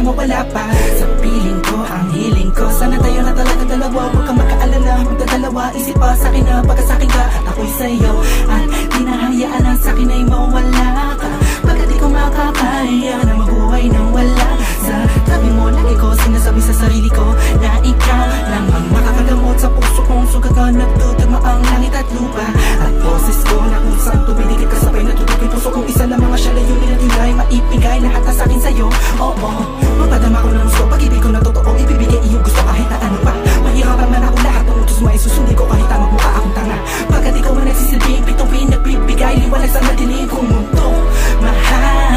mawala pa sa piling ko, ang hiling ko. Sana tayo na talaga dalawa, huwag kang magkaalala. Magdadalawa, isip pa sa'kin na pagkasakin ka at ako'y sa'yo. At di nahayaan na sa'kin ay mawala ka, pagkat di ko makakaya na mabuhay nang wala sa tabi mo. Lagi ko sinasabi sa sarili ko na ikaw lang ang makakagamot sa puso kong sugat na nagtutugma ang langit at lupa. At boses ko na usang tumidikit kasabay na tutugin puso kong isa lang mga siya layunin at hingay maipigay lahat na sa'kin sa'yo. Oo, mapadama ko ng gusto, pag-ibig ko na totoo, ibibigay iyong gusto kahit na ano pa. Mahirapan man ako, lahat ng utos mo ay susundin ko kahit na magmukha akong tanga. Pagkat ikaw man nagsisilbing bituin, nagbibigay liwanag sa madilim kong mundo. Mahal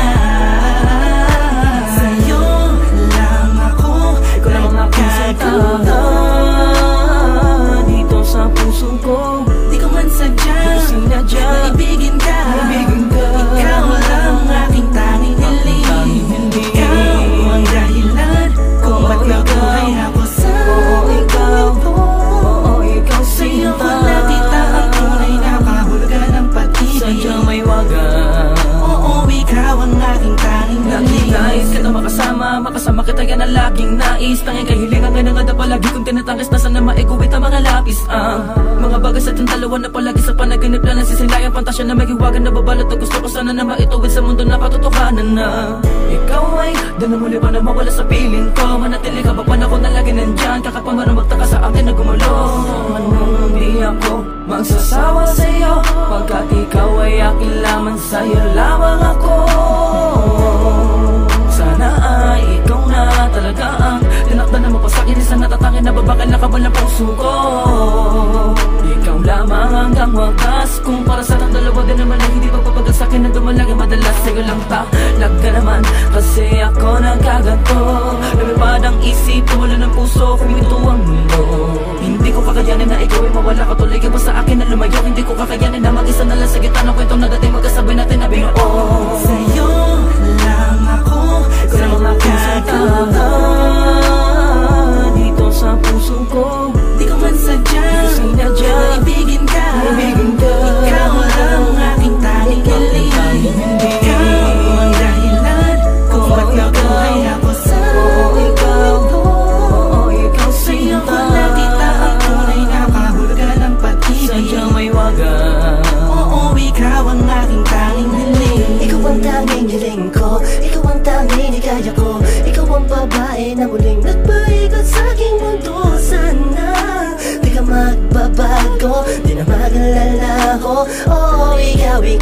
sa'yo lang ako, ikaw lang ang aking sinta dito sa puso ko. Di ko man sadya maibigin ka, ikaw lang aking tanging hiling. Ikaw ang dahilan kung ba't nabuhay ako sa mundo. Ikaw sa'yo ko nakita ang tunay na kahulugan ng pag-ibig. Sadyang may wagan. Oo, ikaw ang aking tanging hiling. Nais kita makasama kita yan ang laging nais. Tanging kahilingan nga nga na palagi kong tinatangis na sana maiguwit ang mga lapis. Mga bagay sa ating dalawa na palagi sa panaginip lang nasisilayang pantasya na may hiwagan na babalot. At gusto ko sana na maituwid sa mundo na katotohanan na ikaw ay doon na muli pa na mawala sa piling ko. Manatili ka ba panahon na lagi nandyan, kakapamara magtaka sa akin na gumulo. Anong di ako magsasawa sa'yo, pagkat ikaw ay akin lamang, sa'yo lamang ako. Sana ay ikaw na talaga ang tinakda na mapasakit, isang natatangin na babakal na kabal ng puso ko. Ikaw lamang hanggang wakas, kung para sa tang dalawa din naman ay hindi pagpapagal sa'kin na dumalagi. Madalas sa'yo lang talaga naman, kasi ako nagkaganto. Lumipad ang isip, wala ng puso, kuminto ang mundo. Hindi ko kakayanin na ikaw ay mawala ka, tuloy ka ba sa akin na lumayo. Hindi ko kakayanin na mag-isa na lang sa gitna ng kwentong nagating magkasabay natin na bigo. Sa'yo lang ako, ikaw lang ang aking sinta dito sa puso ko. di ko man sadya maibigin ka, ikaw lang aking tanging hiling. Ikaw ang dahilan kung ba't nabuhay ako sa mundo. Sa'yo ko nakita ang tunay na kahulugan ng pag-ibig. Sadyang may wagan. Oo, ikaw ang aking tanging hiling. Ikaw ang tanging hiling ko, ikaw ang tanging hikaya ko. Ikaw ang babae na muling nagpaikot sa aking mundo. Sana di ka magbabago, di na mag-alala ko. Oh, ikaw. Di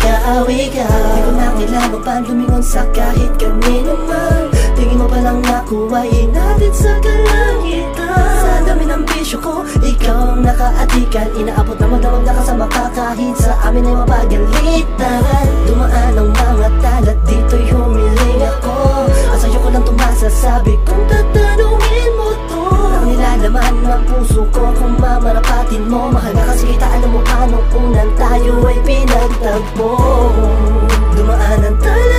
ko na kailangan pa lumingon sa kahit kanino man. Tingin mo palang nakuhain natin sa kalangitan. Sa dami ng bisyo ko, ikaw ang nakaatikan. Inaabot na magdamag na kasama ka kahit sa amin ay mapagalitan. Dumaan ang mga talat, dito'y humiling ako. At sa'yo ko lang tumasasabi kung tatanungin mo to. Ang nilalaman ng puso ko kung mamarapatin mo. Mahal na kasi kita, alam mo paano unang tayo ay pinagtagpo. Dumaan ang talat